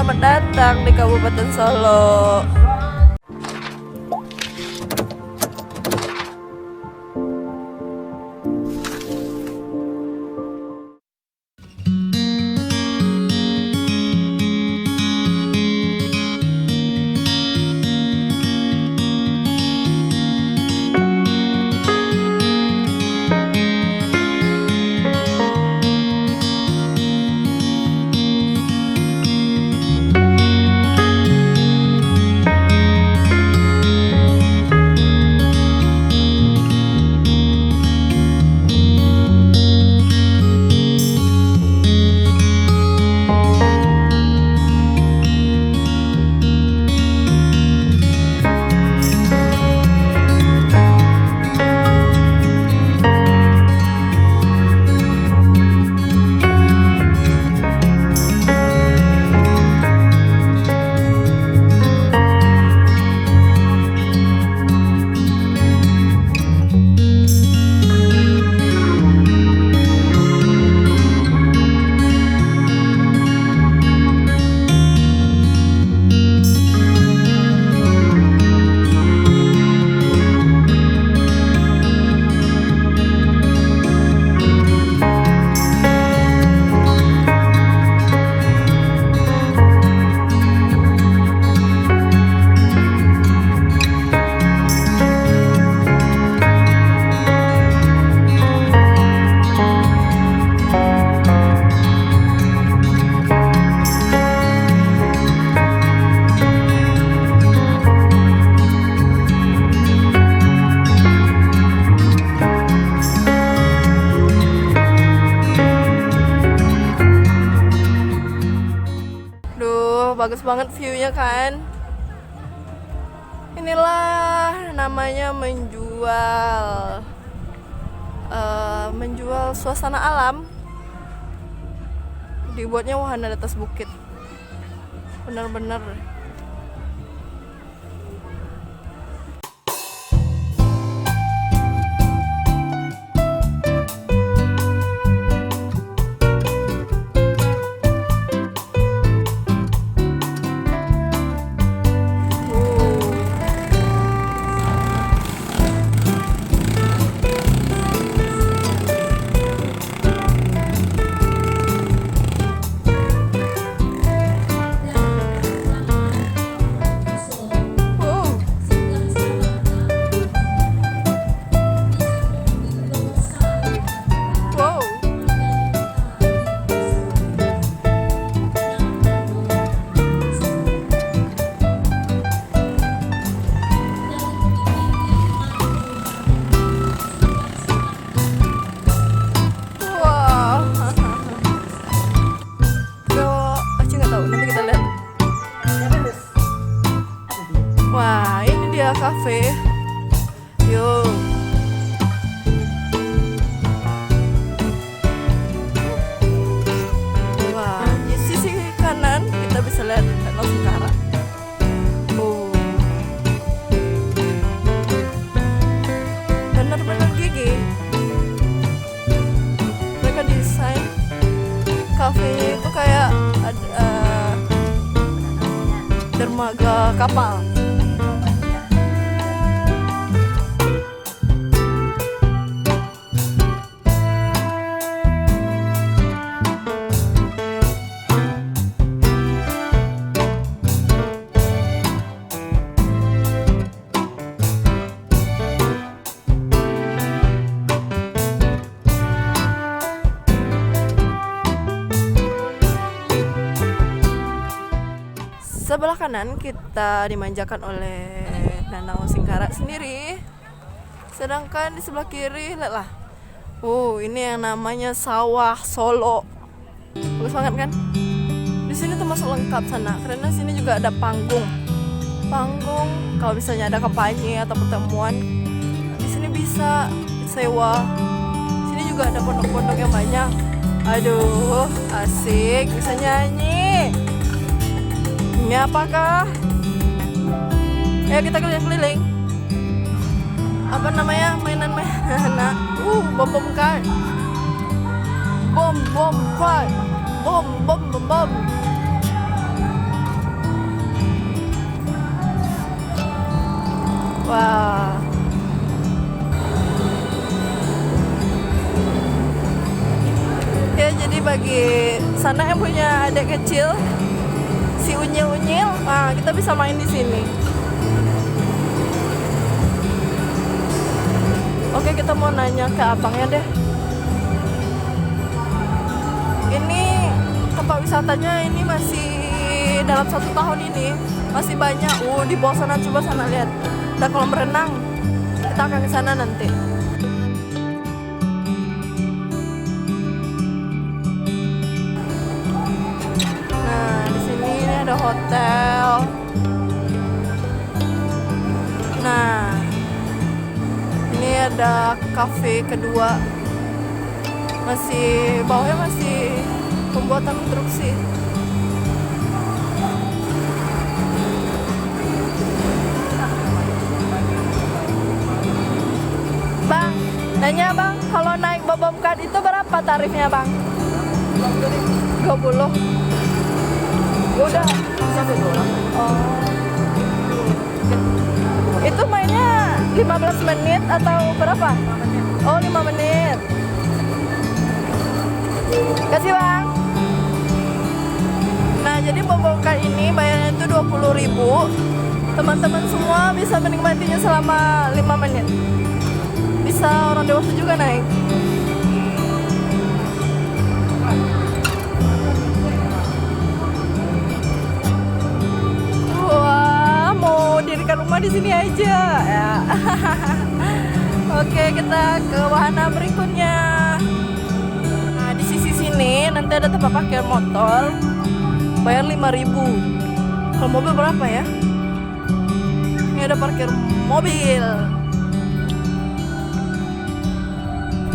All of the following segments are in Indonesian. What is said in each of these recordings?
selamat datang di Kabupaten Solo. Bagus banget view-nya kan. Inilah namanya menjual suasana alam. Dibuatnya wahana di atas bukit. Bener-bener. Wah, ini dia kafe. Yuk. Wah, di sisi kanan kita bisa lihat Danau Singkara. Benar-benar gigi. Mereka desain kafenya itu kayak dermaga kapal. Sebelah kanan kita dimanjakan oleh Danau Singkara sendiri. Sedangkan di sebelah kiri, lihatlah. Ini yang namanya Sawah Solo. Bagus banget kan? Di sini termasuk lengkap sana, karena sini juga ada panggung. Panggung kalau misalnya ada kampanye atau pertemuan, di sini bisa sewa. Sini juga ada pondok-pondok yang banyak. Aduh, asik, bisa nyanyi. Ini apakah? Ayo kita keliling-keliling. Apa namanya mainan-mainan? Bom kart. Bom kart. Bom. Wah. Ya, jadi bagi sana yang punya adik kecil si unyil-unyil, kita bisa main di sini. Oke, kita mau nanya ke abangnya deh. Ini tempat wisatanya ini masih dalam 1 tahun ini masih banyak. Di bawah sana, coba sana lihat. Ada kolam renang. Kita akan ke sana nanti. Nah, di sini ini ada hotel. Nah, ini ada cafe kedua. Masih bawahnya masih pembuatan konstruksi. Bang, nanya bang, kalau naik bobom card itu berapa tarifnya bang? 20. Udah. Oh. Itu mainnya 15 menit atau berapa? Oh, 5 menit. Kasih bang. Nah, jadi bobom card ini bayarnya itu 20.000. Teman-teman semua bisa menikmatinya selama 5 menit. Bisa orang dewasa juga naik. Wah, mau dirikan rumah di sini aja ya. Oke, kita ke wahana berikutnya. Nah, di sisi sini nanti ada tempat parkir motor. Bayar 5.000. Kalau mobil berapa ya? Ini ada parkir mobil.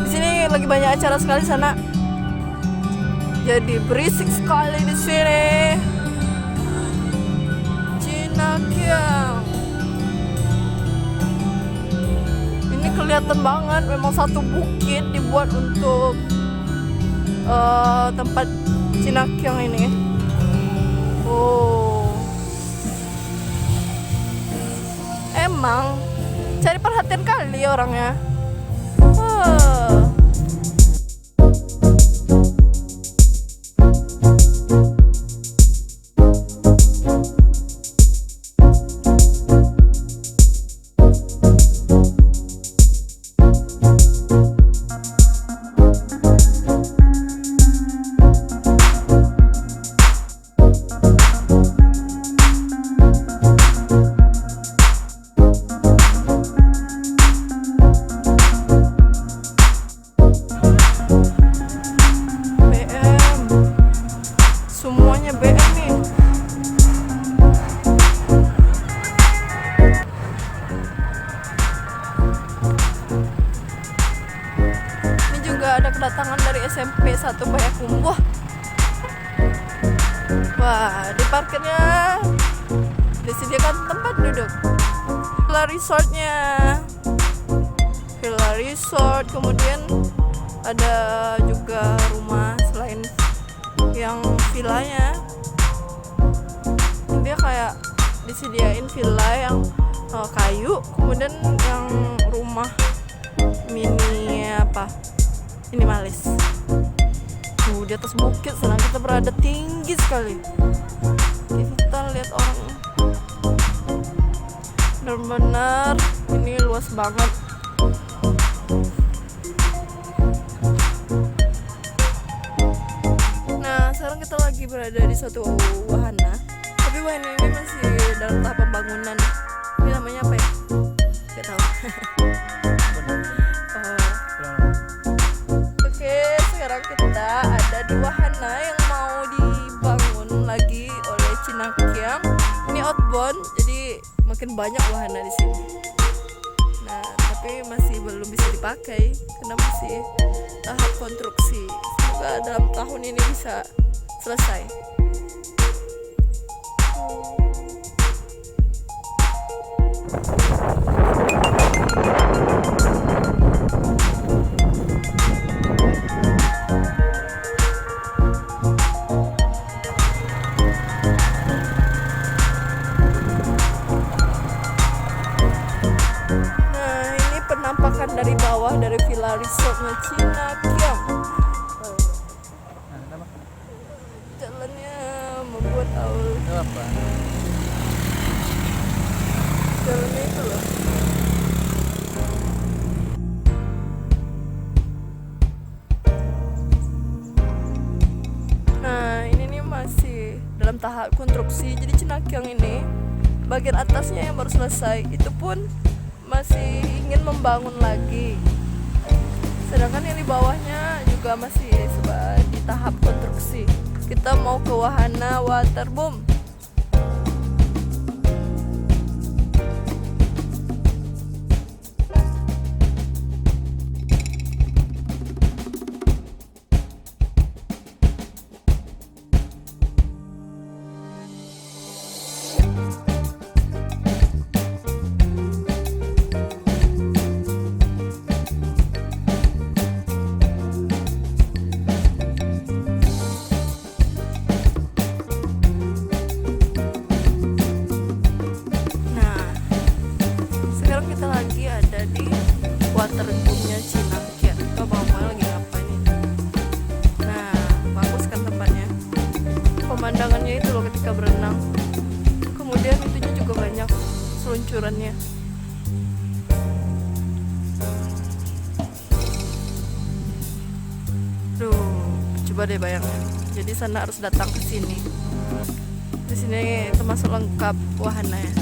Di sini lagi banyak acara sekali sana. Jadi berisik sekali di sini. Cinakyang. Ini kelihatan banget, memang satu bukit dibuat untuk tempat Cinakyang ini. Oh. Emang cari perhatian kali orangnya. Semuanya BM nih. Ini juga ada kedatangan dari SMP 1 Payakumbuh. Wah, di parkirnya disediakan tempat duduk. Villa resortnya, Villa Resort. Kemudian ada juga rumah selain yang villanya. Dia kayak disediain villa yang kayu, kemudian yang rumah mini minimalis. Di atas bukit, sedang kita berada tinggi sekali. Kita lihat orang. Benar-benar ini luas banget. Sekarang kita lagi berada di suatu wahana, tapi wahana ini masih dalam tahap pembangunan. Ini namanya apa ya? Gak tahu. Oke, sekarang kita ada di wahana yang mau dibangun lagi oleh Cinakyang. Ini outbound, jadi makin banyak wahana di sini. Nah, tapi masih belum bisa dipakai karena masih tahap konstruksi. Semoga dalam tahun ini bisa selesai. Cinakyong. Nah, kenapa? Jalannya membuat Aul. Itu apa? Jalannya itu loh. Nah, ini nih masih dalam tahap konstruksi. Jadi Cinakyong ini bagian atasnya yang baru selesai, itu pun masih ingin membangun lagi. Sedangkan yang di bawahnya juga masih di tahap konstruksi. Kita mau ke wahana waterboom. Nah, sekarang kita lagi ada di waterboomnya Cinakyong. Bang lagi ngapain ini? Nah, bagus kan tempatnya. Pemandangannya itu loh ketika berenang. Kemudian itunya juga banyak seluncurannya. Duh, coba deh bayangin. Jadi sana harus datang ke sini. Di sini termasuk lengkap wahananya.